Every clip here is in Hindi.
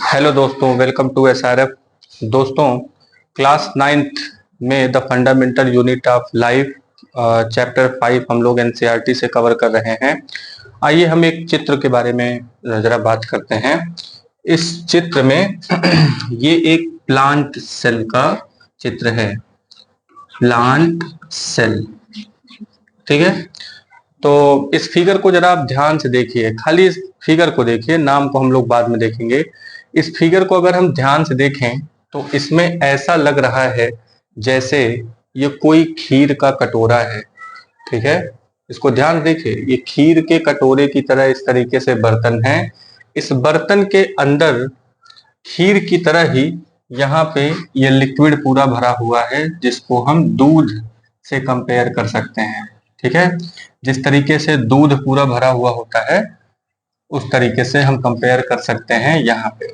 हेलो दोस्तों, वेलकम टू एसआरएफ। दोस्तों, क्लास 9th में the fundamental unit of life chapter 5 हम लोग एनसीईआरटी से कवर कर रहे हैं। आइए हम एक चित्र के बारे में जरा बात करते हैं। इस चित्र में ये एक प्लांट सेल का चित्र है, प्लांट सेल। ठीक है, तो इस फिगर को जरा आप ध्यान से देखिए, खाली इस फिगर को देखिए, नाम को हम लोग बाद में देखेंगे। इस फिगर को अगर हम ध्यान से देखें तो इसमें ऐसा लग रहा है जैसे ये कोई खीर का कटोरा है। ठीक है, इसको ध्यान देखिए, ये खीर के कटोरे की तरह इस तरीके से बर्तन है। इस बर्तन के अंदर खीर की तरह ही यहाँ पे ये लिक्विड पूरा भरा हुआ है, जिसको हम दूध से कंपेयर कर सकते हैं। ठीक है, जिस तरीके से दूध पूरा भरा हुआ होता है उस तरीके से हम कंपेयर कर सकते हैं यहाँ पे।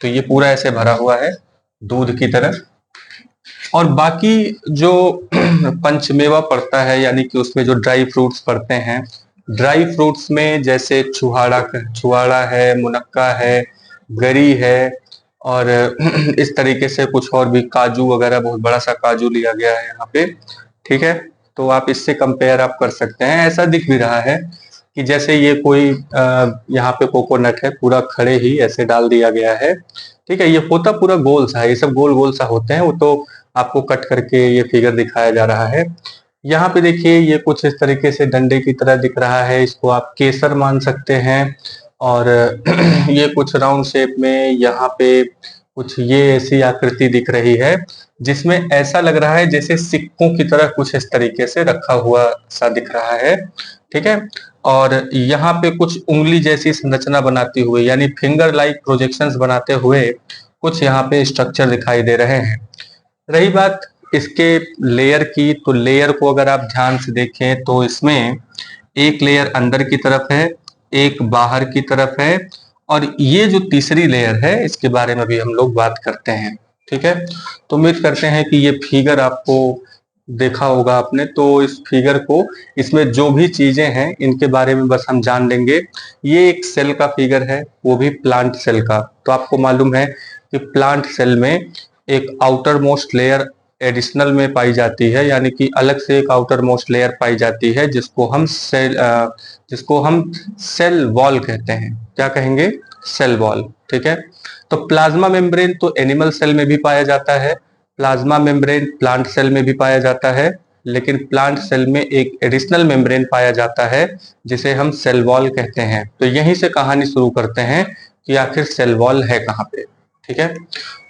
तो ये पूरा ऐसे भरा हुआ है दूध की तरह। और बाकी जो पंचमेवा पड़ता है, यानी कि उसमें जो ड्राई फ्रूट्स पड़ते हैं, ड्राई फ्रूट्स में जैसे छुहाड़ा है, मुनक्का है, गरी है, और इस तरीके से कुछ और भी, काजू वगैरह, बहुत बड़ा सा काजू लिया गया है यहाँ पे। ठीक है, तो आप इससे कंपेयर आप कर सकते हैं। ऐसा दिख भी रहा है कि जैसे ये कोई यहाँ पे कोकोनट है, पूरा खड़े ही ऐसे डाल दिया गया है। ठीक है, ये होता पूरा गोल सा है, ये सब गोल गोल सा होते हैं, वो तो आपको कट करके ये फिगर दिखाया जा रहा है। यहाँ पे देखिए, ये कुछ इस तरीके से डंडे की तरह दिख रहा है, इसको आप केसर मान सकते हैं। और ये कुछ राउंड शेप में यहाँ पे कुछ ये ऐसी आकृति दिख रही है, जिसमें ऐसा लग रहा है जैसे सिक्कों की तरह कुछ इस तरीके से रखा हुआ सा दिख रहा है। ठीक है, और यहाँ पे कुछ उंगली जैसी संरचना बनाती हुए, यानी फिंगर लाइक प्रोजेक्शंस बनाते हुए कुछ यहाँ पे स्ट्रक्चर दिखाई दे रहे हैं। रही बात इसके लेयर की, तो लेयर को अगर आप ध्यान से देखें तो इसमें एक लेयर अंदर की तरफ है, एक बाहर की तरफ है, और ये जो तीसरी लेयर है इसके बारे में भी हम लोग बात करते हैं। ठीक है, तो उम्मीद करते हैं कि ये फिगर आपको देखा होगा आपने। तो इस फिगर को, इसमें जो भी चीजें हैं इनके बारे में बस हम जान लेंगे। ये एक सेल का फिगर है, वो भी प्लांट सेल का। तो आपको मालूम है कि प्लांट सेल में एक आउटर मोस्ट लेयर एडिशनल में पाई जाती है, यानी कि अलग से एक आउटर मोस्ट लेयर पाई जाती है, जिसको हम सेल वॉल कहते हैं। क्या कहेंगे? Cell wall. ठीक है, तो प्लाज्मा मेम्ब्रेन तो एनिमल सेल में भी पाया जाता है, प्लाज्मा मेम्ब्रेन प्लांट सेल में भी पाया जाता है, लेकिन प्लांट सेल में एक एडिशनल मेम्ब्रेन पाया जाता है जिसे हम सेल वॉल कहते हैं। तो यहीं से कहानी शुरू करते हैं कि आखिर सेल वॉल है कहाँ पे। ठीक है,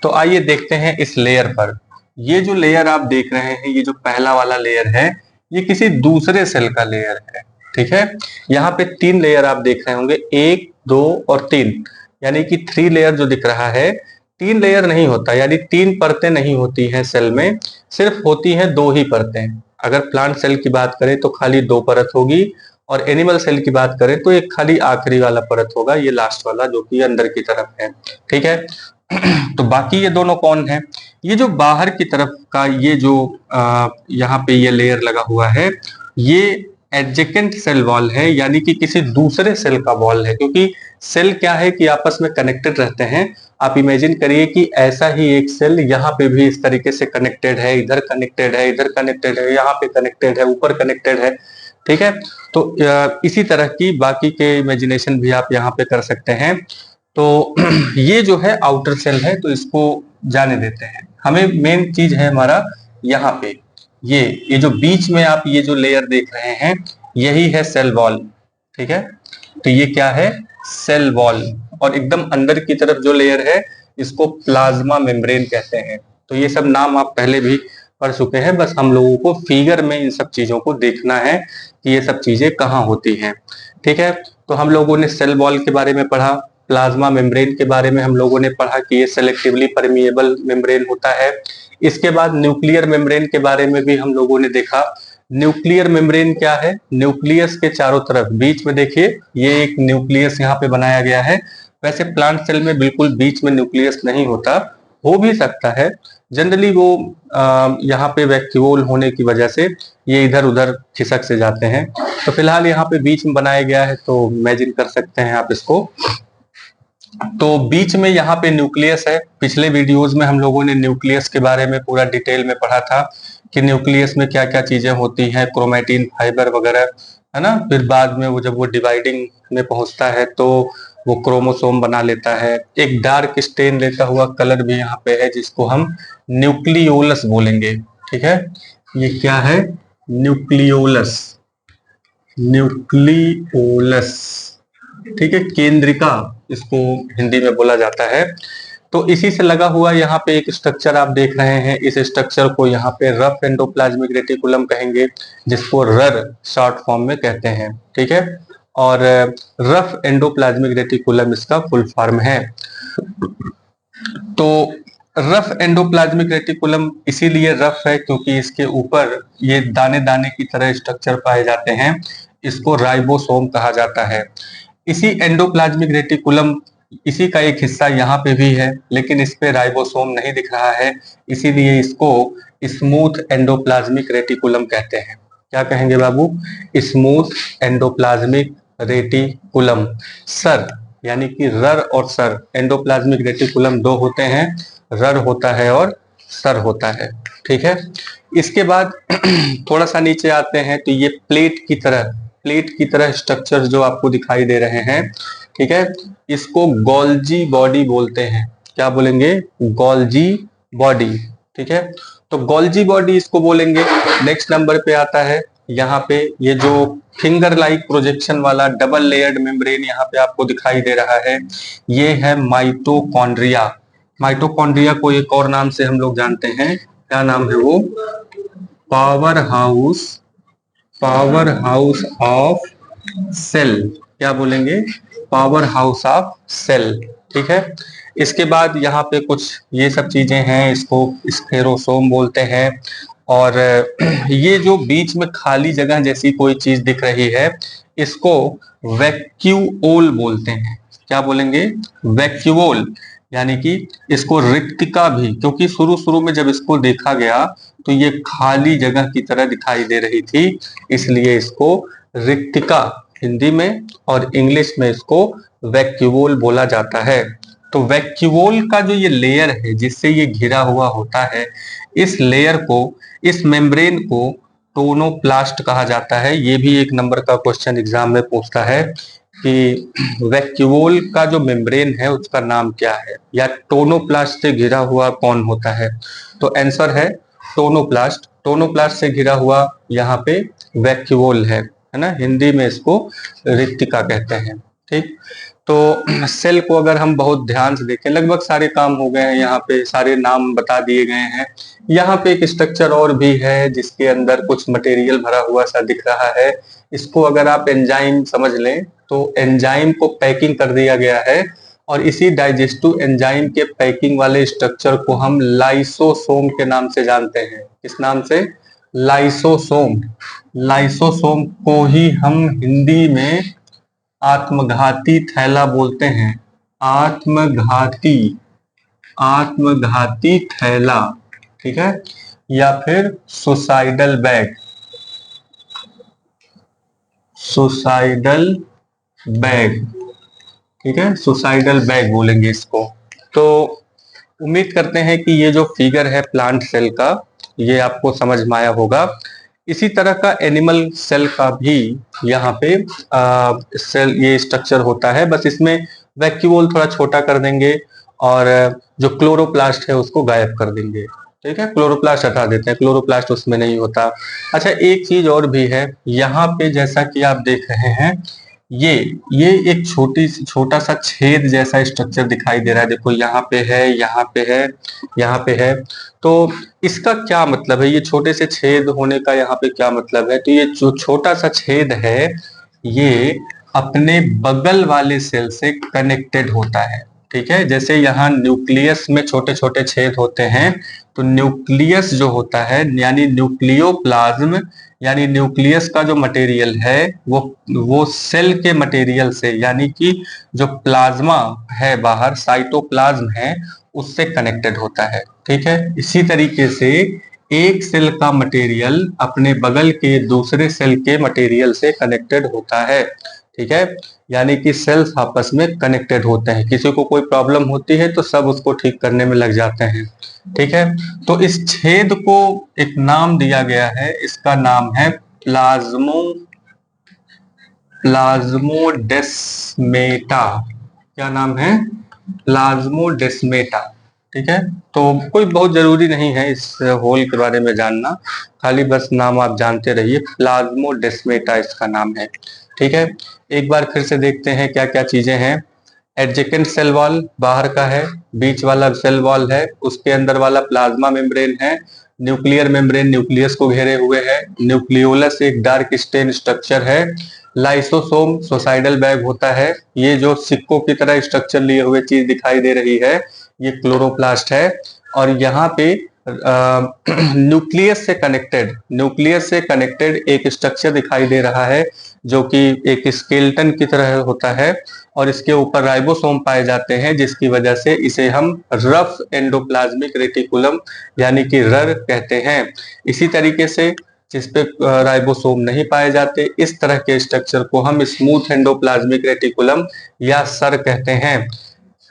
तो आइए देखते हैं इस लेयर पर। ये जो लेयर आप देख रहे हैं, ये जो पहला वाला लेयर है, ये किसी दूसरे सेल का लेयर है। ठीक है, यहाँ पे 3 लेयर आप देख रहे होंगे, 1, 2 और 3, यानी कि 3 लेयर जो दिख रहा है, 3 लेयर नहीं होता, यानी 3 परतें नहीं होती हैं सेल में, सिर्फ होती हैं 2 ही परतें। अगर प्लांट सेल की बात करें तो खाली 2 परत होगी, और एनिमल सेल की बात करें तो एक खाली आखिरी वाला परत होगा, ये लास्ट वाला जो कि अंदर की तरफ है। ठीक है, तो बाकी ये दोनों कौन है? ये जो बाहर की तरफ का ये जो यहाँ पे ये लेयर लगा हुआ है, ये एडजेकेंट सेल वॉल है, यानी कि किसी दूसरे सेल का वॉल है। क्योंकि सेल क्या है कि आपस में कनेक्टेड रहते हैं। आप इमेजिन करिए कि ऐसा ही एक सेल यहाँ पे भी इस तरीके से कनेक्टेड है, इधर कनेक्टेड है, इधर कनेक्टेड है, यहाँ पे कनेक्टेड है, ऊपर कनेक्टेड है। ठीक है, तो इसी तरह की बाकी के इमेजिनेशन भी आप यहाँ पे कर सकते हैं। तो ये जो है आउटर सेल है, तो इसको जाने देते हैं। हमें मेन चीज है हमारा यहाँ पे ये जो बीच में आप ये जो लेयर देख रहे हैं, यही है सेल वॉल। ठीक है, तो ये क्या है? Cell wall. और एकदम अंदर की तरफ जो लेयर है, इसको प्लाज्मा मेम्ब्रेन कहते हैं। तो ये सब नाम आप पहले भी पढ़ चुके हैं, बस हम लोगों को फिगर में इन सब चीजों को देखना है कि ये सब चीजें कहाँ होती हैं। ठीक है, तो हम लोगों ने सेल वॉल के बारे में पढ़ा, प्लाज्मा मेम्ब्रेन के बारे में हम लोगों ने पढ़ा कि ये सेलेक्टिवली परमिएबल मेम्ब्रेन होता है। इसके बाद न्यूक्लियर मेम्ब्रेन के बारे में भी हम लोगों ने देखा। न्यूक्लियर मेम्ब्रेन क्या है? न्यूक्लियस के चारों तरफ बीच में देखिए, ये एक न्यूक्लियस यहाँ पे बनाया गया है। वैसे प्लांट सेल में बिल्कुल बीच में न्यूक्लियस नहीं होता, हो भी सकता है, जनरली वो यहाँ पे वैक्यूल होने की वजह से ये इधर उधर खिसक से जाते हैं। तो फिलहाल यहाँ पे बीच में बनाया गया है, तो इमेजिन कर सकते हैं आप इसको। तो बीच में यहाँ पे न्यूक्लियस है। पिछले वीडियोस में हम लोगों ने न्यूक्लियस के बारे में पूरा डिटेल में पढ़ा था कि न्यूक्लियस में क्या क्या चीजें होती हैं, क्रोमैटिन, फाइबर वगैरह, है ना। फिर बाद में वो जब वो डिवाइडिंग में पहुंचता है तो वो क्रोमोसोम बना लेता है। एक डार्क स्टेन लेता हुआ कलर भी यहाँ पे है जिसको हम न्यूक्लियोलस बोलेंगे। ठीक है, ये क्या है? Nucleolus, nucleolus. ठीक है, केंद्रिका इसको हिंदी में बोला जाता है। तो इसी से लगा हुआ यहाँ पे एक स्ट्रक्चर आप देख रहे हैं। इस स्ट्रक्चर को यहाँ पे रफ एंडोप्लाज्मिक रेटिकुलम कहेंगे, जिसको रर शॉर्ट फॉर्म में कहते हैं। ठीक है, और रफ एंडोप्लाज्मिक रेटिकुलम इसका फुल फॉर्म है। तो रफ एंडोप्लाज्मिक रेटिकुलम इसीलिए रफ है क्योंकि इसके ऊपर ये दाने दाने की तरह स्ट्रक्चर पाए जाते हैं। इसको राइबोसोम कहा जाता है। इसी एंडोप्लाज्मिक रेटिकुलम, इसी का एक हिस्सा यहाँ पे भी है, लेकिन इस पे राइबोसोम नहीं दिख रहा है, इसीलिए इसको स्मूथ एंडोप्लाज्मिक रेटिकुलम कहते हैं। क्या कहेंगे बाबू? Smooth endoplasmic reticulum. सर यानी कि रर और सर, एंडोप्लाज्मिक रेटिकुलम दो होते हैं, रर होता है और सर होता है। ठीक है, इसके बाद थोड़ा सा नीचे आते हैं तो ये प्लेट की तरह स्ट्रक्चर जो आपको दिखाई दे रहे हैं, ठीक है, इसको गोल्जी बॉडी बोलते हैं। क्या बोलेंगे? Golgi body. ठीक है, तो गोल्जी बॉडी इसको बोलेंगे। नेक्स्ट नंबर पे आता है यहाँ पे ये जो फिंगर लाइक प्रोजेक्शन वाला डबल लेयर्ड मेम्ब्रेन यहाँ पे आपको दिखाई दे रहा है, ये है माइटोकॉन्ड्रिया। माइटोकॉन्ड्रिया को एक और नाम से हम लोग जानते हैं। क्या नाम है वो? Powerhouse of cell. क्या बोलेंगे? Powerhouse of cell. ठीक है, इसके बाद यहाँ पे कुछ ये सब चीजें हैं, इसको स्फेरोसोम बोलते हैं। और ये जो बीच में खाली जगह जैसी कोई चीज दिख रही है, इसको वैक्यूओल बोलते हैं। क्या बोलेंगे? वैक्यूओल, यानी कि इसको रिक्तिका भी, क्योंकि शुरू शुरू में जब इसको देखा गया तो ये खाली जगह की तरह दिखाई दे रही थी, इसलिए इसको रिक्तिका हिंदी में और इंग्लिश में इसको वैक्यूओल बोला जाता है। तो वैक्यूओल का जो ये लेयर है जिससे ये घिरा हुआ होता है, इस लेयर को, इस मेम्ब्रेन को टोनोप्लास्ट कहा जाता है। ये भी एक नंबर का क्वेश्चन एग्जाम में पूछता है कि वैक्यूओल का जो मेम्ब्रेन है उसका नाम क्या है, या टोनोप्लास्ट से घिरा हुआ कौन होता है? तो आंसर है टोनोप्लास्ट। टोनोप्लास्ट से घिरा हुआ यहाँ पे वैक्यूओल है ना। हिंदी में इसको रिक्तिका कहते हैं। ठीक, तो सेल को अगर हम बहुत ध्यान से देखें, लगभग सारे काम हो गए हैं, यहाँ पे सारे नाम बता दिए गए हैं। यहाँ पे एक स्ट्रक्चर और भी है जिसके अंदर कुछ मटेरियल भरा हुआ सा दिख रहा है। इसको अगर आप एंजाइम समझ लें तो एंजाइम को पैकिंग कर दिया गया है, और इसी डाइजेस्टिव एंजाइम के पैकिंग वाले स्ट्रक्चर को हम लाइसोसोम के नाम से जानते हैं। किस नाम से? लाइसोसोम। लाइसोसोम को ही हम हिंदी में आत्मघाती थैला बोलते हैं। आत्मघाती थैला। ठीक है, या फिर सुसाइडल बैग। ठीक है, सुसाइडल बैग बोलेंगे इसको। तो उम्मीद करते हैं कि ये जो फिगर है प्लांट सेल का, ये आपको समझ में आया होगा। इसी तरह का एनिमल सेल का भी यहाँ पे सेल, ये स्ट्रक्चर होता है, बस इसमें वैक्यूओल थोड़ा छोटा कर देंगे और जो क्लोरोप्लास्ट है उसको गायब कर देंगे। ठीक है, क्लोरोप्लास्ट हटा देते हैं, क्लोरोप्लास्ट उसमें नहीं होता। अच्छा, एक चीज और भी है यहाँ पे, जैसा कि आप देख रहे हैं, ये एक छोटा सा छेद जैसा स्ट्रक्चर दिखाई दे रहा है। देखो, यहाँ पे है, यहाँ पे है, यहाँ पे है। तो इसका क्या मतलब है? ये छोटे से छेद होने का यहाँ पे क्या मतलब है? तो ये जो छोटा सा छेद है, ये अपने बगल वाले सेल से कनेक्टेड होता है। ठीक है, जैसे यहाँ न्यूक्लियस में छोटे छोटे छेद होते हैं, तो न्यूक्लियस जो होता है, यानी न्यूक्लियोप्लाज्म, यानी न्यूक्लियस का जो मटेरियल है वो सेल के मटेरियल से, यानी कि जो प्लाज्मा है बाहर, साइटोप्लाज्म है, उससे कनेक्टेड होता है। ठीक है, इसी तरीके से एक सेल का मटेरियल अपने बगल के दूसरे सेल के मटेरियल से कनेक्टेड होता है। ठीक है, यानी कि सेल्स आपस में कनेक्टेड होते हैं। किसी को कोई प्रॉब्लम होती है तो सब उसको ठीक करने में लग जाते हैं। ठीक है, तो इस छेद को एक नाम दिया गया है, इसका नाम है प्लाज्मोडेस्मेटा। क्या नाम है? प्लाज्मोडेस्मेटा। ठीक है, तो कोई बहुत जरूरी नहीं है इस होल के बारे में जानना, खाली बस नाम आप जानते रहिए, प्लाज्मोडेस्मेटा इसका नाम है। ठीक है, एक बार फिर से देखते हैं क्या क्या चीजें हैं। एडजेकेंट सेल वॉल बाहर का है, बीच वाला सेल वॉल है, उसके अंदर वाला प्लाज्मा मेम्ब्रेन है, न्यूक्लियर मेम्ब्रेन न्यूक्लियस को घेरे हुए है, न्यूक्लियोलस एक डार्क स्टेन स्ट्रक्चर है, लाइसोसोम सुसाइडल बैग होता है, ये जो सिक्कों की तरह स्ट्रक्चर लिए हुए चीज दिखाई दे रही है ये क्लोरोप्लास्ट है, और यहाँ पे न्यूक्लियस से कनेक्टेड एक स्ट्रक्चर दिखाई दे रहा है जो कि एक स्केलेटन की तरह होता है, और इसके ऊपर राइबोसोम पाए जाते हैं, जिसकी वजह से इसे हम रफ एंडोप्लाज्मिक रेटिकुलम यानी कि रर कहते हैं। इसी तरीके से जिसपे राइबोसोम नहीं पाए जाते, इस तरह के स्ट्रक्चर को हम स्मूथ एंडोप्लाज्मिक रेटिकुलम या सर कहते हैं।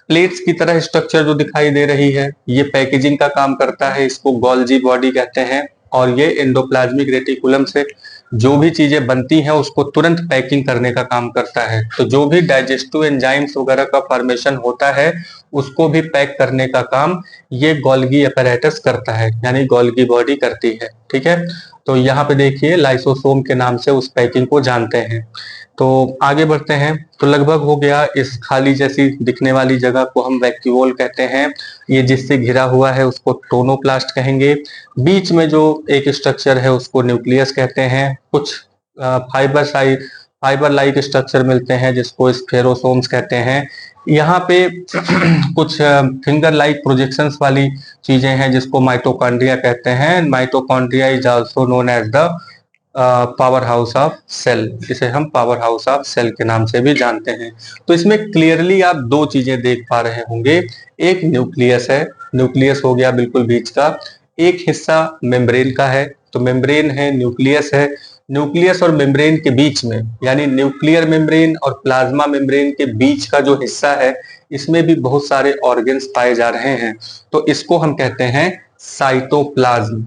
प्लेट्स की तरह स्ट्रक्चर जो दिखाई दे रही है ये पैकेजिंग का काम करता है, इसको गोल्जी बॉडी कहते हैं, और ये एंडोप्लाज्मिक रेटिकुलम से जो भी चीजें बनती हैं उसको तुरंत पैकिंग करने का काम करता है। तो जो भी डाइजेस्टिव एंजाइम्स वगैरह का फॉर्मेशन होता है उसको भी पैक करने का काम ये गोल्गी अपैरेटस करता है, यानी गोल्गी बॉडी करती है। ठीक है, तो यहाँ पे देखिए लाइसोसोम के नाम से उस पैकिंग को जानते हैं। तो आगे बढ़ते हैं, तो लगभग हो गया। इस खाली जैसी दिखने वाली जगह को हम वैक्यूओल कहते हैं, ये जिससे घिरा हुआ है उसको टोनोप्लास्ट कहेंगे। बीच में जो एक स्ट्रक्चर है उसको न्यूक्लियस कहते हैं। कुछ फाइबर लाइक स्ट्रक्चर मिलते हैं जिसको स्फेरोसोम्स कहते हैं। यहाँ पे कुछ फिंगर लाइक प्रोजेक्शंस वाली चीजें हैं जिसको माइटोकॉन्ड्रिया कहते हैं। Mitochondria is also known as the powerhouse of cell, इसे हम पावर हाउस ऑफ सेल के नाम से भी जानते हैं। तो इसमें क्लियरली आप दो चीजें देख पा रहे होंगे, एक न्यूक्लियस है, न्यूक्लियस हो गया बिल्कुल बीच का, एक हिस्सा मेम्ब्रेन का है, तो मेम्ब्रेन है, न्यूक्लियस है। न्यूक्लियस और मेम्ब्रेन के बीच में, यानी न्यूक्लियर मेम्ब्रेन और प्लाज्मा मेम्ब्रेन के बीच का जो हिस्सा है इसमें भी बहुत सारे ऑर्गन्स पाए जा रहे हैं, तो इसको हम कहते हैं साइटोप्लाज्म।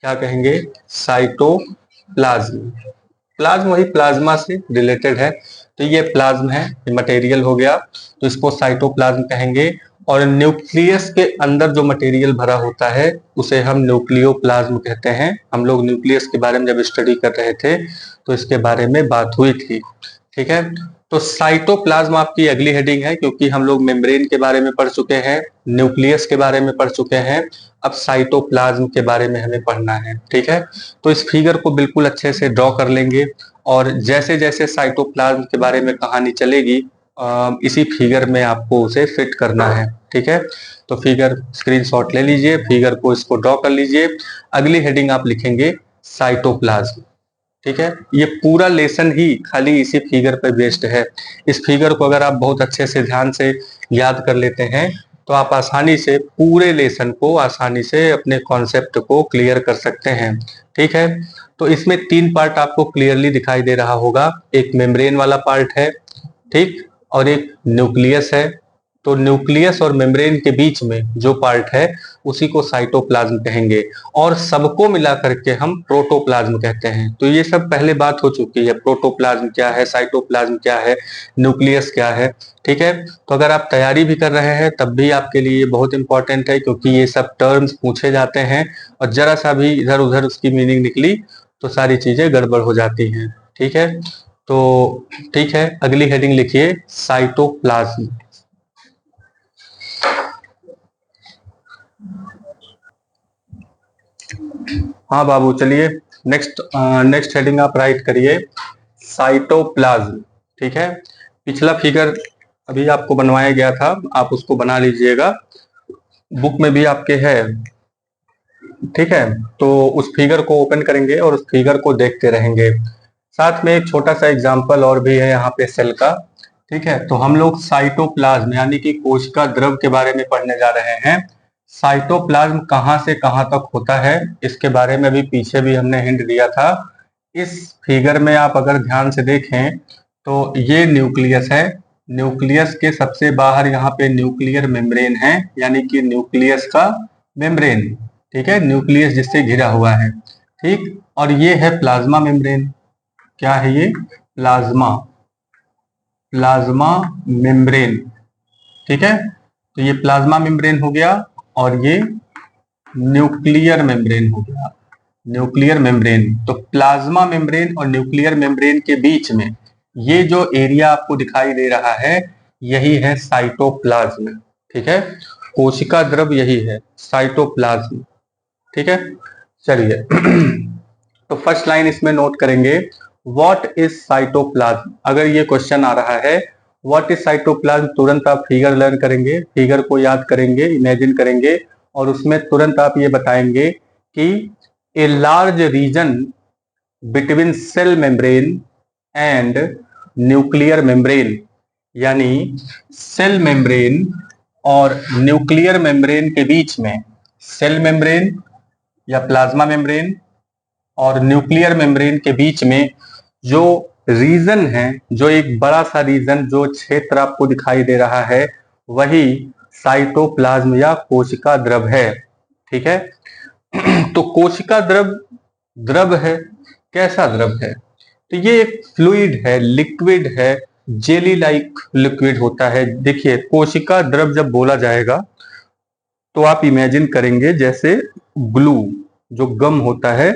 क्या कहेंगे? साइटोप्लाज्म। प्लाज्म वही प्लाज्मा से रिलेटेड है, तो ये प्लाज्म है, ये मटेरियल हो गया, तो इसको साइटोप्लाज्म कहेंगे। और न्यूक्लियस के अंदर जो मटेरियल भरा होता है उसे हम न्यूक्लियोप्लाज्म कहते हैं। हम लोग न्यूक्लियस के बारे में जब स्टडी कर रहे थे तो इसके बारे में बात हुई थी। ठीक है, तो साइटोप्लाज्म आपकी अगली हेडिंग है, क्योंकि हम लोग मेम्ब्रेन के बारे में पढ़ चुके हैं, न्यूक्लियस के बारे में पढ़ चुके हैं, अब साइटोप्लाज्म के बारे में हमें पढ़ना है। ठीक है, तो इस फिगर को बिल्कुल अच्छे से ड्रॉ कर लेंगे, और जैसे जैसे साइटोप्लाज्म के बारे में कहानी चलेगी इसी फिगर में आपको उसे फिट करना है। ठीक है, तो फिगर स्क्रीनशॉट ले लीजिए, फिगर को इसको ड्रॉ कर लीजिए। अगली हेडिंग आप लिखेंगे साइटोप्लाज्म। ठीक है, ये पूरा लेसन ही खाली इसी फिगर पर बेस्ड है। इस फिगर को अगर आप बहुत अच्छे से ध्यान से याद कर लेते हैं तो आप आसानी से पूरे लेसन को, आसानी से अपने कॉन्सेप्ट को क्लियर कर सकते हैं। ठीक है, तो इसमें तीन पार्ट आपको क्लियरली दिखाई दे रहा होगा, एक मेम्ब्रेन वाला पार्ट है, ठीक, और एक न्यूक्लियस है। तो न्यूक्लियस और मेम्ब्रेन के बीच में जो पार्ट है उसी को साइटोप्लाज्म कहेंगे, और सबको मिला करके हम प्रोटोप्लाज्म कहते हैं। तो ये सब पहले बात हो चुकी है, प्रोटोप्लाज्म क्या है, साइटोप्लाज्म क्या है, न्यूक्लियस क्या है। ठीक है, तो अगर आप तैयारी भी कर रहे हैं तब भी आपके लिए बहुत इंपॉर्टेंट है, क्योंकि ये सब टर्म्स पूछे जाते हैं और जरा सा भी इधर उधर उसकी मीनिंग निकली तो सारी चीजें गड़बड़ हो जाती हैं। ठीक है, तो ठीक है, अगली हेडिंग लिखिए साइटोप्लाज्म। हाँ बाबू, चलिए नेक्स्ट हेडिंग आप राइट करिए साइटोप्लाज्म। ठीक है, पिछला फिगर अभी आपको बनवाया गया था, आप उसको बना लीजिएगा, बुक में भी आपके है। ठीक है, तो उस फिगर को ओपन करेंगे और उस फिगर को देखते रहेंगे। साथ में एक छोटा सा एग्जांपल और भी है यहाँ पे सेल का, ठीक है, तो हम लोग साइटोप्लाज्म यानी कि कोशिका द्रव के बारे में पढ़ने जा रहे हैं। साइटोप्लाज्म कहाँ से कहाँ तक होता है इसके बारे में भी पीछे भी हमने हिंट दिया था। इस फिगर में आप अगर ध्यान से देखें तो ये न्यूक्लियस है। न्यूक्लियस के सबसे बाहर यहाँ पे न्यूक्लियर मेम्ब्रेन है, यानी कि न्यूक्लियस का मेम्ब्रेन। ठीक है, न्यूक्लियस जिससे घिरा हुआ है। ठीक, और ये है प्लाज्मा मेम्ब्रेन। क्या है ये? Plasma, plasma membrane. ठीक है, तो ये प्लाज्मा मेम्ब्रेन हो गया और ये न्यूक्लियर मेम्ब्रेन हो गया। न्यूक्लियर मेम्ब्रेन, तो प्लाज्मा मेम्ब्रेन और न्यूक्लियर मेम्ब्रेन के बीच में ये जो एरिया आपको दिखाई दे रहा है यही है साइटोप्लाज्म। ठीक है, कोशिका द्रव यही है साइटोप्लाज्म। ठीक है, चलिए तो फर्स्ट लाइन इसमें नोट करेंगे, व्हाट इज साइटोप्लाज्म। अगर ये क्वेश्चन आ रहा है व्हाट इज साइटोप्लाज्म, तुरंत आप फिगर लर्न करेंगे, फिगर को याद करेंगे, इमेजिन करेंगे और उसमें तुरंत आप ये बताएंगे कि a large region between cell membrane and nuclear membrane, यानी सेल मेम्ब्रेन और न्यूक्लियर मेम्ब्रेन के बीच में, सेल मेम्ब्रेन या प्लाज्मा मेम्ब्रेन और न्यूक्लियर मेम्ब्रेन के बीच में जो रीजन है, जो एक बड़ा सा रीजन, जो क्षेत्र आपको दिखाई दे रहा है वही साइटोप्लाज्म या कोशिका द्रव है। ठीक है, तो कोशिका द्रव द्रव है। कैसा द्रव है? तो ये एक फ्लूइड है, लिक्विड है, जेली लाइक लिक्विड होता है। देखिए कोशिका द्रव जब बोला जाएगा तो आप इमेजिन करेंगे जैसे ग्लू, जो गम होता है,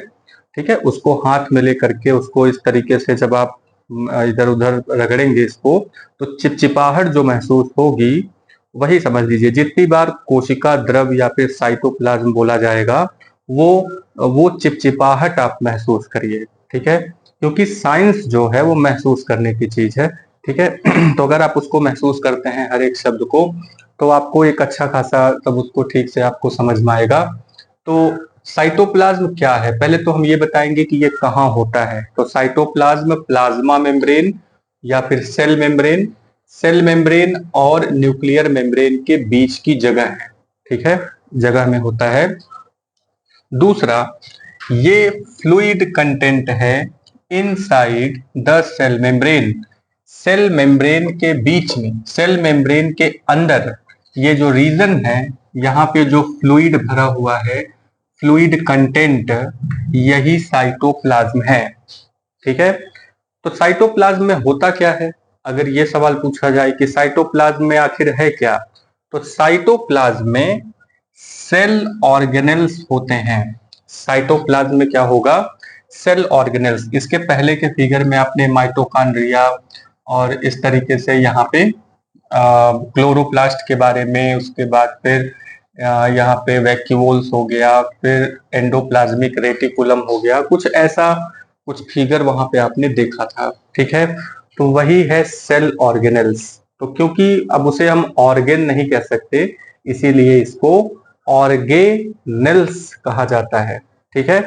ठीक है, उसको हाथ में लेकर के उसको इस तरीके से जब आप इधर उधर रगड़ेंगे इसको तो चिपचिपाहट जो महसूस होगी वही समझ लीजिए। जितनी बार कोशिका द्रव या फिर साइटोप्लाज्म बोला जाएगा वो चिपचिपाहट आप महसूस करिए। ठीक है, क्योंकि साइंस जो है वो महसूस करने की चीज है। ठीक है तो अगर आप उसको महसूस करते हैं हर एक शब्द को तो आपको एक अच्छा खासा तब उसको ठीक से आपको समझ में आएगा। तो साइटोप्लाज्म क्या है, पहले तो हम ये बताएंगे कि ये कहाँ होता है। तो साइटोप्लाज्म प्लाज्मा मेम्ब्रेन या फिर सेल मेम्ब्रेन, सेल मेम्ब्रेन और न्यूक्लियर मेम्ब्रेन के बीच की जगह है। ठीक है, जगह में होता है। दूसरा, ये फ्लूइड कंटेंट है inside the cell membrane, cell membrane के बीच में, सेल मेम्ब्रेन के अंदर ये जो रीजन है यहाँ पे जो फ्लूइड भरा हुआ है, फ्लूइड कंटेंट, यही साइटोप्लाज्म है। ठीक है, तो साइटोप्लाज्म में होता क्या है? अगर ये सवाल पूछा जाए कि साइटोप्लाज्म में आखिर है क्या, तो साइटोप्लाज्म में सेल ऑर्गेनेल्स होते हैं। साइटोप्लाज्म में क्या होगा? Cell organelles. इसके पहले के फिगर में आपने माइटोकॉन्ड्रिया और इस तरीके से यहाँ पे क्लोरोप्लास्ट के बारे में, उसके बाद फिर यहाँ पे वैक्यूल्स हो गया, फिर एंडोप्लाज्मिक रेटिकुलम हो गया, कुछ ऐसा कुछ फिगर वहां पे आपने देखा था। ठीक है, तो वही है सेल ऑर्गेनेल्स। तो क्योंकि अब उसे हम ऑर्गेन नहीं कह सकते इसीलिए इसको ऑर्गेनेल्स कहा जाता है। ठीक है,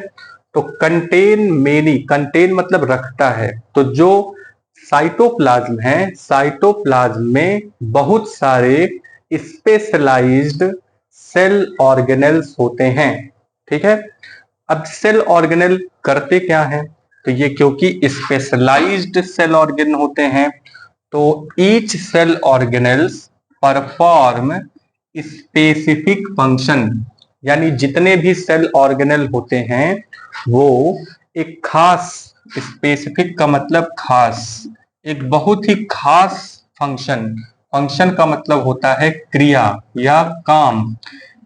तो कंटेन मेनी, कंटेन मतलब रखता है, तो जो साइटोप्लाज्म है, साइटोप्लाज्म में बहुत सारे स्पेशलाइज्ड सेल ऑर्गेनेल्स होते हैं। ठीक है, अब सेल ऑर्गेनेल करते क्या है? तो ये क्योंकि स्पेशलाइज्ड सेल ऑर्गेन होते हैं तो each cell organelles perform specific function, यानी जितने भी सेल ऑर्गेनेल होते हैं वो एक खास, स्पेसिफिक का मतलब खास, एक बहुत ही खास फंक्शन, फंक्शन का मतलब होता है क्रिया या काम,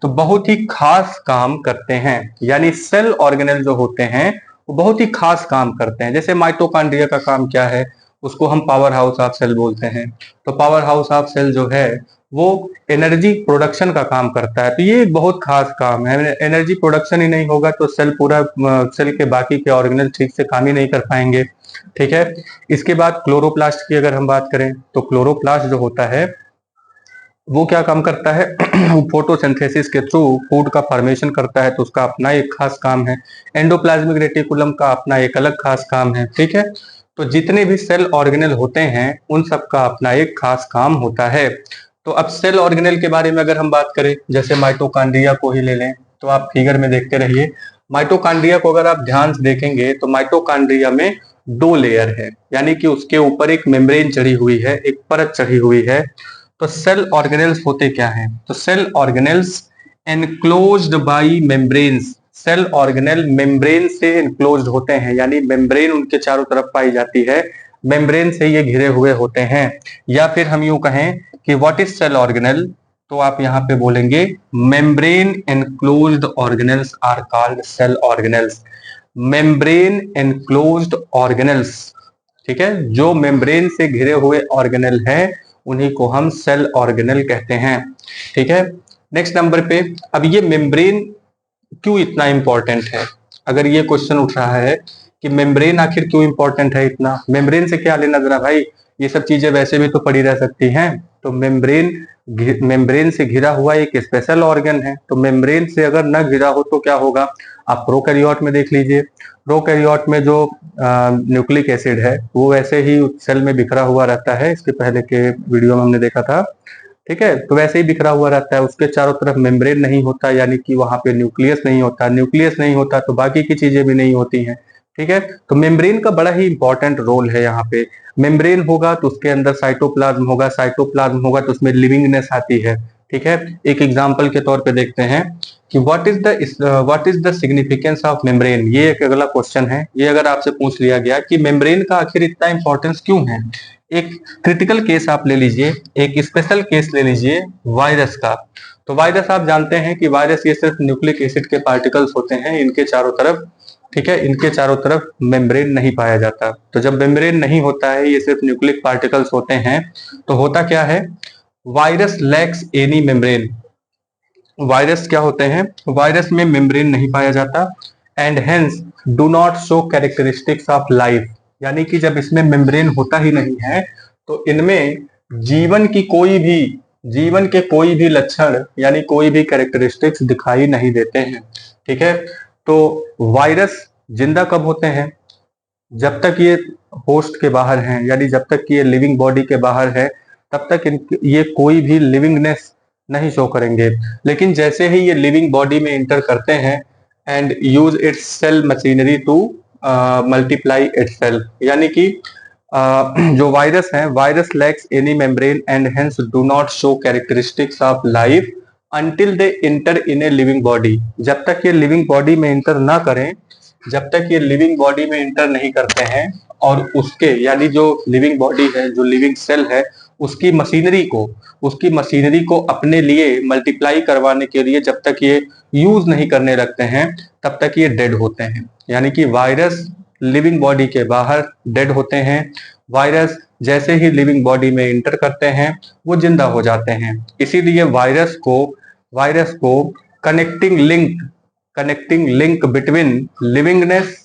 तो बहुत ही खास काम करते हैं। यानी सेल ऑर्गेनेल जो होते हैं वो बहुत ही खास काम करते हैं। जैसे माइटोकॉन्ड्रिया का काम क्या है? उसको हम पावर हाउस ऑफ सेल बोलते हैं। तो पावर हाउस ऑफ सेल जो है वो एनर्जी प्रोडक्शन का काम करता है। तो ये एक बहुत खास काम है। एनर्जी प्रोडक्शन ही नहीं होगा तो सेल पूरा, सेल के बाकी के ऑर्गेनल ठीक से काम ही नहीं कर पाएंगे। ठीक है, इसके बाद क्लोरोप्लास्ट की अगर हम बात करें तो क्लोरोप्लास्ट जो होता है वो क्या काम करता है? फोटोसिंथेसिस के थ्रू फूड का फॉर्मेशन करता है, तो उसका अपना एक खास काम है। एंडोप्लाज्मिक रेटिकुलम का अपना एक अलग खास काम है। ठीक है, तो जितने भी सेल ऑर्गेनेल होते हैं उन सब का अपना एक खास काम होता है। तो अब सेल ऑर्गेनेल के बारे में अगर हम बात करें, जैसे माइटोकॉन्ड्रिया को ही ले लें, तो आप फिगर में देखते रहिए। माइटोकॉन्ड्रिया को अगर आप ध्यान से देखेंगे तो माइटोकॉन्ड्रिया में दो लेयर है, यानी कि उसके ऊपर एक मेम्ब्रेन चढ़ी हुई है, एक परत चढ़ी हुई है। तो सेल ऑर्गेनेल्स होते क्या हैं? तो cell organelles enclosed by membranes, cell organelle membrane से एनक्लोज्ड होते हैं, यानी मेम्ब्रेन उनके चारों तरफ पाई जाती है, मेम्ब्रेन से ये घिरे हुए होते हैं। या फिर हम यूं कहें कि व्हाट इज सेल ऑर्गेनेल, तो आप यहाँ पे बोलेंगे membrane enclosed organelles are called cell organelles. Membrane enclosed organelles, ठीक है, जो मेम्ब्रेन से घिरे हुए ऑर्गेनेल है उन्हीं को हम सेल ऑर्गेनेल कहते हैं। ठीक है, नेक्स्ट नंबर पे, अब ये मेम्ब्रेन क्यों इतना इंपॉर्टेंट है? अगर ये क्वेश्चन उठ रहा है कि मेम्ब्रेन आखिर क्यों इंपॉर्टेंट है इतना, मेम्ब्रेन से क्या लेना जरा भाई, ये सब चीजें वैसे भी तो पड़ी रह सकती हैं। तो मेम्ब्रेन से घिरा हुआ एक स्पेशल ऑर्गन है, तो मेम्ब्रेन से अगर न घिरा हो तो क्या होगा? आप प्रोकैरियोट में देख लीजिए, प्रोकैरियोट में जो न्यूक्लिक एसिड है वो वैसे ही सेल में बिखरा हुआ रहता है, इसके पहले के वीडियो में हमने देखा था। ठीक है, तो वैसे ही बिखरा हुआ रहता है, उसके चारों तरफ मेम्ब्रेन नहीं होता, यानी कि वहां पे न्यूक्लियस नहीं होता, न्यूक्लियस नहीं होता तो बाकी की चीजें भी नहीं होती हैं। ठीक है, तो मेम्ब्रेन का बड़ा ही इंपॉर्टेंट रोल है यहाँ पे। मेम्ब्रेन होगा तो उसके अंदर साइटोप्लाज्म होगा, साइटोप्लाज्म होगा तो उसमें लिविंगनेस आती है। ठीक है, एक एग्जाम्पल के तौर पे देखते हैं कि what is the significance of membrane. ये एक अगला क्वेश्चन है, ये अगर आपसे पूछ लिया गया कि मेम्ब्रेन का आखिर इतना इंपॉर्टेंस क्यों है। एक क्रिटिकल केस आप ले लीजिए, एक स्पेशल केस ले लीजिए वायरस का। तो वायरस आप जानते हैं कि वायरस ये सिर्फ न्यूक्लिक एसिड के पार्टिकल्स होते हैं, इनके चारों तरफ, ठीक है, इनके चारों तरफ मेम्ब्रेन नहीं पाया जाता। तो जब मेम्ब्रेन नहीं होता है, ये सिर्फ न्यूक्लिक पार्टिकल्स होते हैं, तो होता क्या है? Virus lacks any membrane. Virus क्या होते हैं? वायरस में मेम्ब्रेन नहीं पाया जाता, and hence do not show characteristics of life, यानी कि जब इसमें मेम्ब्रेन होता ही नहीं है तो इनमें जीवन की कोई भी, जीवन के कोई भी लक्षण यानी कोई भी कैरेक्टरिस्टिक्स दिखाई नहीं देते हैं। ठीक है, तो वायरस जिंदा कब होते हैं? जब तक ये होस्ट के बाहर हैं, यानी जब तक ये लिविंग बॉडी के बाहर है तब तक ये कोई भी लिविंगनेस नहीं शो करेंगे। लेकिन जैसे ही ये लिविंग बॉडी में इंटर करते हैं and use its cell machinery to multiply itself, यानी कि जो वायरस है, virus lacks any membrane and hence do not show characteristics of life until they enter in a living body. जब तक ये लिविंग बॉडी में इंटर ना करें, जब तक ये लिविंग बॉडी में इंटर नहीं करते हैं और उसके, यानी जो लिविंग बॉडी है, जो लिविंग सेल है, उसकी मशीनरी को अपने लिए मल्टीप्लाई करवाने के लिए जब तक ये यूज नहीं करने लगते हैं तब तक ये डेड होते हैं। यानी कि वायरस लिविंग बॉडी के बाहर डेड होते हैं, वायरस जैसे ही लिविंग बॉडी में इंटर करते हैं वो जिंदा हो जाते हैं। इसीलिए वायरस को कनेक्टिंग लिंक बिटवीन लिविंगनेस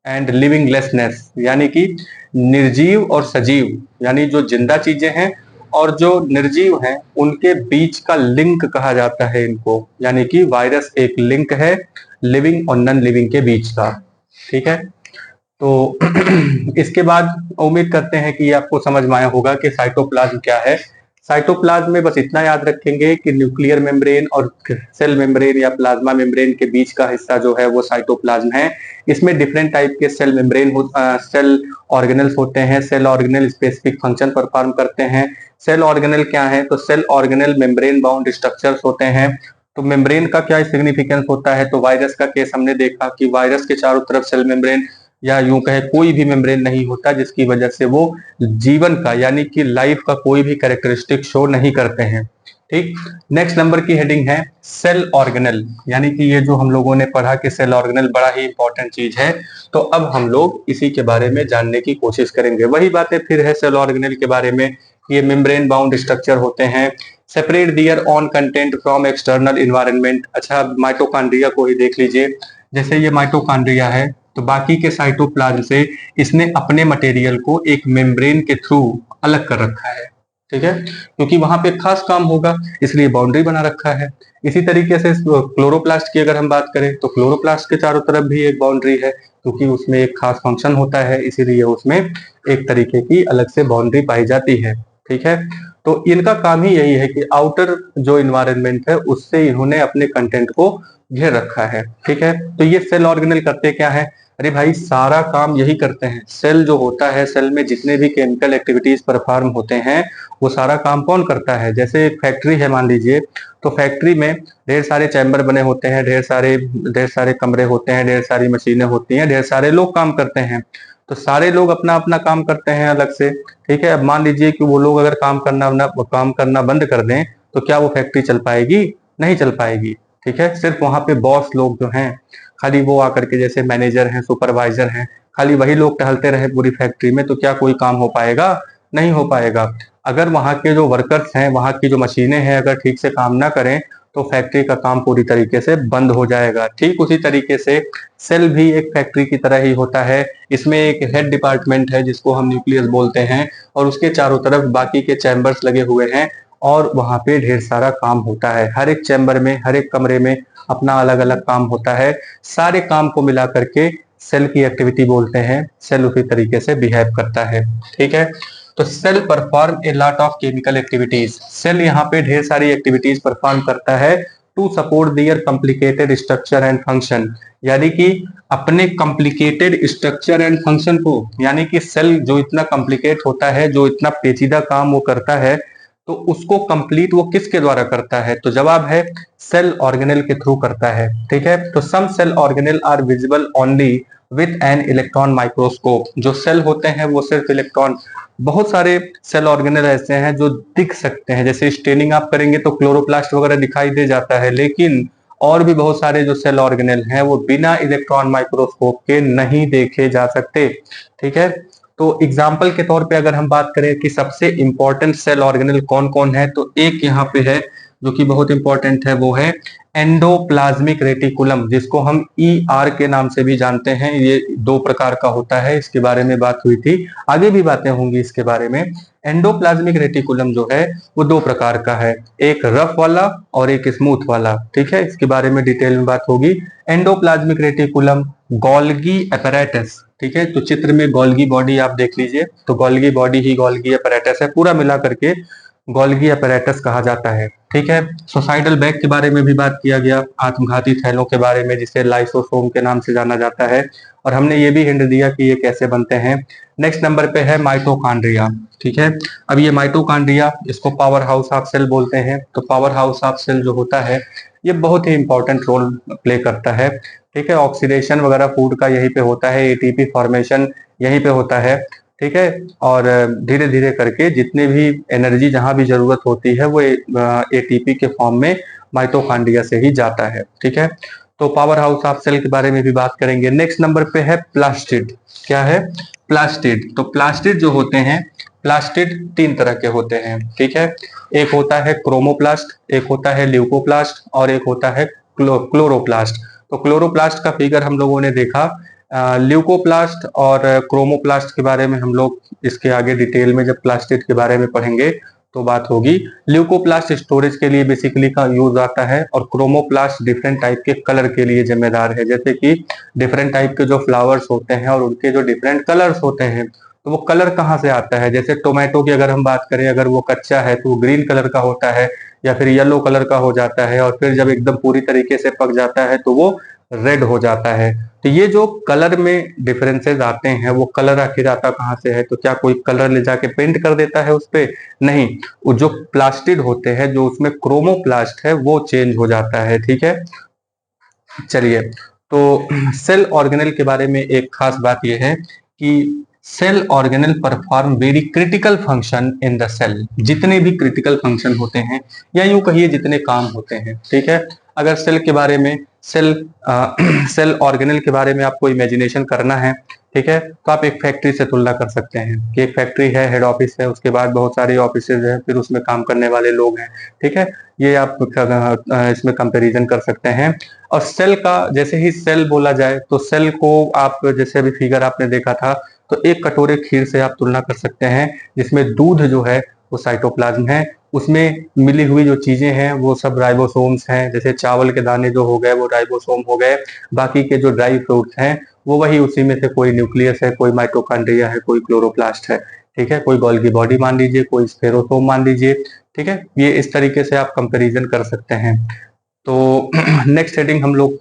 एंड लिविंगलेसनेस, यानी कि निर्जीव और सजीव, यानी जो जिंदा चीजें हैं और जो निर्जीव हैं उनके बीच का लिंक कहा जाता है इनको। यानी कि वायरस एक लिंक है लिविंग और नॉन लिविंग के बीच का। ठीक है, तो इसके बाद उम्मीद करते हैं कि आपको समझ में आया होगा कि साइटोप्लाज्म क्या है। साइटोप्लाज्म में बस इतना याद रखेंगे कि न्यूक्लियर मेम्ब्रेन और सेल मेम्ब्रेन या प्लाज्मा मेम्ब्रेन के बीच का हिस्सा जो है वो साइटोप्लाज्म है। इसमें डिफरेंट टाइप के सेल ऑर्गेनल्स होते हैं। Cell organelle specific function perform करते हैं। सेल ऑर्गेनल क्या है? तो cell organelle membrane bound structures होते हैं। तो मेम्ब्रेन का क्या सिग्निफिकेंस होता है? तो वायरस का केस हमने देखा कि वायरस के चारों तरफ सेल मेम्ब्रेन या यूं कहे कोई भी मेम्ब्रेन नहीं होता, जिसकी वजह से वो जीवन का यानी कि लाइफ का कोई भी कैरेक्टरिस्टिक शो नहीं करते हैं। ठीक, नेक्स्ट नंबर की हेडिंग है सेल ऑर्गेनल, यानी कि ये जो हम लोगों ने पढ़ा कि सेल ऑर्गेनल बड़ा ही इंपॉर्टेंट चीज है, तो अब हम लोग इसी के बारे में जानने की कोशिश करेंगे। वही बातें फिर है सेल ऑर्गेनल के बारे में, ये मेम्ब्रेन बाउंड स्ट्रक्चर होते हैं, separate their own content from external environment. अच्छा, माइटोकॉन्ड्रिया को ही देख लीजिए, जैसे ये माइटोकॉन्ड्रिया है तो बाकी के साइटोप्लाज्म से इसने अपने मटेरियल को एक मेम्ब्रेन के थ्रू अलग कर रखा है। ठीक है, क्योंकि वहां पे खास काम होगा, इसलिए बाउंड्री बना रखा है। इसी तरीके से क्लोरोप्लास्ट की अगर हम बात करें तो क्लोरोप्लास्ट के चारों तरफ भी एक बाउंड्री है, क्योंकि उसमें एक खास फंक्शन होता है, इसीलिए उसमें एक तरीके की अलग से बाउंड्री पाई जाती है। ठीक है, तो इनका काम ही यही है कि आउटर जो इन्वायरमेंट है उससे इन्होंने अपने कंटेंट को घेर रखा है। ठीक है, तो ये सेल ऑर्गेनेल करते क्या है? अरे भाई सारा काम यही करते हैं। सेल जो होता है, सेल में जितने भी केमिकल एक्टिविटीज परफॉर्म होते हैं वो सारा काम कौन करता है? जैसे एक फैक्ट्री है मान लीजिए, तो फैक्ट्री में ढेर सारे चैम्बर बने होते हैं, ढेर सारे कमरे होते हैं, ढेर सारी मशीनें होती हैं, ढेर सारे लोग काम करते हैं। तो सारे लोग अपना अपना काम करते हैं अलग से। ठीक है, अब मान लीजिए कि वो लोग अगर काम करना बंद कर दें तो क्या वो फैक्ट्री चल पाएगी? नहीं चल पाएगी। ठीक है, सिर्फ वहां पे बॉस लोग जो हैं, खाली वो आकर के, जैसे मैनेजर हैं, सुपरवाइजर हैं, खाली वही लोग टहलते रहे पूरी फैक्ट्री में, तो क्या कोई काम हो पाएगा? नहीं हो पाएगा। अगर वहां के जो वर्कर्स हैं, वहां की जो मशीनें हैं, अगर ठीक से काम ना करें तो फैक्ट्री का काम पूरी तरीके से बंद हो जाएगा। ठीक उसी तरीके से सेल भी एक फैक्ट्री की तरह ही होता है। इसमें एक हेड डिपार्टमेंट है जिसको हम न्यूक्लियस बोलते हैं, और उसके चारों तरफ बाकी के चैम्बर्स लगे हुए हैं, और वहां पे ढेर सारा काम होता है। हर एक चैम्बर में, हर एक कमरे में अपना अलग अलग काम होता है। सारे काम को मिला करके सेल की एक्टिविटी बोलते हैं। सेल उसी तरीके से बिहेव करता है। ठीक है, तो cell perform a lot of chemical activities. Cell यहाँ पे ढेर सारी एक्टिविटीज परफॉर्म करता है to support their complicated structure and function. यानी कि अपने कॉम्प्लिकेटेड स्ट्रक्चर एंड फंक्शन को, यानी कि सेल जो इतना कॉम्प्लिकेट होता है, जो इतना पेचीदा काम वो करता है, तो उसको कंप्लीट वो किसके द्वारा करता है? तो जवाब है सेल ऑर्गेनेल के थ्रू करता है। ठीक है, तो some cell organelle are visible only with an electron microscope. जो सेल होते हैं वो सिर्फ इलेक्ट्रॉन, बहुत सारे सेल ऑर्गेनेल ऐसे हैं जो दिख सकते हैं, जैसे स्टेनिंग आप करेंगे तो क्लोरोप्लास्ट वगैरह दिखाई दे जाता है, लेकिन और भी बहुत सारे जो सेल ऑर्गेनेल हैं वो बिना इलेक्ट्रॉन माइक्रोस्कोप के नहीं देखे जा सकते। ठीक है, तो एग्जाम्पल के तौर पे अगर हम बात करें कि सबसे इंपॉर्टेंट सेल ऑर्गेनेल कौन कौन है, तो एक यहाँ पे है जो कि बहुत इंपॉर्टेंट है, वो है एंडोप्लाज्मिक रेटिकुलम, जिसको हम ER के नाम से भी जानते हैं। ये दो प्रकार का होता है, इसके बारे में बात हुई थी, आगे भी बातें होंगी इसके बारे में। एंडोप्लाज्मिक रेटिकुलम जो है वो दो प्रकार का है, एक रफ वाला और एक स्मूथ वाला। ठीक है, इसके बारे में डिटेल में बात होगी। Endoplasmic reticulum Golgi apparatus. ठीक है, तो चित्र में गोल्गी बॉडी आप देख लीजिए, तो गोल्गी बॉडी ही गोल्गी अपैरेटस है, पूरा मिला करके गोल्गी अपैरेटस कहा जाता है। ठीक है, सुसाइडल बैग के बारे में भी बात किया गया, आत्मघाती थैलों के बारे में, जिसे लाइसोसोम के नाम से जाना जाता है, और हमने ये भी हिंट दिया कि ये कैसे बनते हैं। नेक्स्ट नंबर पे है माइटोकॉन्ड्रिया। ठीक है, अब ये माइटोकॉन्ड्रिया, इसको पावर हाउस ऑफ सेल बोलते हैं। तो पावर हाउस ऑफ सेल जो होता है ये बहुत ही इंपॉर्टेंट रोल प्ले करता है। ठीक है, ऑक्सीडेशन वगैरह फूड का यहीं पे होता है, ATP फॉर्मेशन यहीं पे होता है। ठीक है, और धीरे धीरे करके जितने भी एनर्जी जहां भी जरूरत होती है वो ATP के फॉर्म में माइटोकॉन्ड्रिया से ही जाता है। ठीक है, तो पावर हाउस ऑफ सेल के बारे में भी बात करेंगे। नेक्स्ट नंबर पे है प्लास्टिड। क्या है? प्लास्टिड। तो प्लास्टिड जो होते हैं, प्लास्टिड तीन तरह के होते हैं। ठीक है, एक होता है क्रोमोप्लास्ट, एक होता है ल्यूकोप्लास्ट, और एक होता है क्लोरोप्लास्ट। तो क्लोरोप्लास्ट का फिगर हम लोगों ने देखा। ल्यूकोप्लास्ट और क्रोमोप्लास्ट के बारे में हम लोग इसके आगे डिटेल में जब प्लास्टिड के बारे में पढ़ेंगे तो बात होगी। ल्यूकोप्लास्ट स्टोरेज के लिए बेसिकली का यूज आता है, और क्रोमोप्लास्ट डिफरेंट टाइप के कलर के लिए जिम्मेदार है। जैसे कि डिफरेंट टाइप के जो फ्लावर्स होते हैं और उनके जो डिफरेंट कलर्स होते हैं, तो वो कलर कहाँ से आता है? जैसे टोमेटो की अगर हम बात करें, अगर वो कच्चा है तो वो ग्रीन कलर का होता है, या फिर येलो कलर का हो जाता है, और फिर जब एकदम पूरी तरीके से पक जाता है तो वो रेड हो जाता है। तो ये जो कलर में डिफरेंसेस आते हैं, वो कलर आखिर आता कहाँ से है? तो क्या कोई कलर ले जाके पेंट कर देता है उस पे? नहीं, वो जो प्लास्टिड होते हैं, जो उसमें क्रोमोप्लास्ट है, वो चेंज हो जाता है। ठीक है, चलिए, तो सेल ऑर्गेनेल के बारे में एक खास बात यह है कि cell organelle perform very critical function in the cell. जितने भी क्रिटिकल फंक्शन होते हैं, या यूं कहिए जितने काम होते हैं। ठीक है, अगर सेल के बारे में, सेल ऑर्गेनेल के बारे में आपको इमेजिनेशन करना है, ठीक है, तो आप एक फैक्ट्री से तुलना कर सकते हैं कि एक फैक्ट्री है, हेड ऑफिस है, उसके बाद बहुत सारे ऑफिसेज हैं, फिर उसमें काम करने वाले लोग हैं। ठीक है, ये आप इसमें कंपैरिजन कर सकते हैं। और सेल का, जैसे ही सेल बोला जाए तो सेल को आप, जैसे अभी फिगर आपने देखा था, तो एक कटोरे खीर से आप तुलना कर सकते हैं, जिसमें दूध जो है वो साइटोप्लाज्म है। उसमें मिली हुई जो चीजें हैं वो सब राइबोसोम्स हैं। जैसे चावल के दाने जो हो गए वो राइबोसोम हो गए। बाकी के जो ड्राई फ्रूट्स हैं वो वही उसी में से कोई न्यूक्लियस है, कोई माइटोकॉन्ड्रिया है, कोई क्लोरोप्लास्ट है। ठीक है, कोई गोल्गी बॉडी मान लीजिए, कोई स्फेरोसोम मान लीजिए। ठीक है, ये इस तरीके से आप कंपैरिजन कर सकते हैं। तो नेक्स्ट हेडिंग हम लोग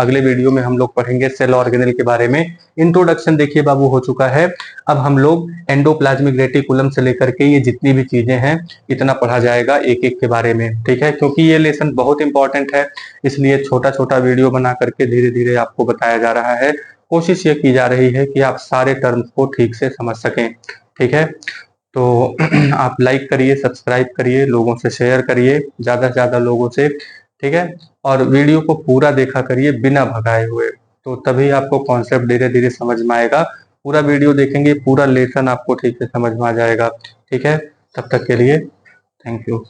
अगले वीडियो में हम लोग पढ़ेंगे सेल ऑर्गेनेल के बारे में। इंट्रोडक्शन देखिए बाबू हो चुका है। अब हम लोग एंडोप्लाज्मिक रेटिकुलम से लेकर के ये जितनी भी चीजें हैं इतना पढ़ा जाएगा एक एक के बारे में। ठीक है, क्योंकि ये लेसन बहुत इंपॉर्टेंट है, इसलिए छोटा छोटा वीडियो बना करके धीरे धीरे आपको बताया जा रहा है। कोशिश ये की जा रही है कि आप सारे टर्म्स को ठीक से समझ सकें। ठीक है, तो आप लाइक करिए, सब्सक्राइब करिए, लोगों से शेयर करिए, ज्यादा से ज्यादा लोगों से। ठीक है, और वीडियो को पूरा देखा करिए बिना भगाए हुए, तो तभी आपको कॉन्सेप्ट धीरे धीरे समझ में आएगा। पूरा वीडियो देखेंगे, पूरा लेसन आपको ठीक से समझ में आ जाएगा। ठीक है, तब तक के लिए थैंक यू।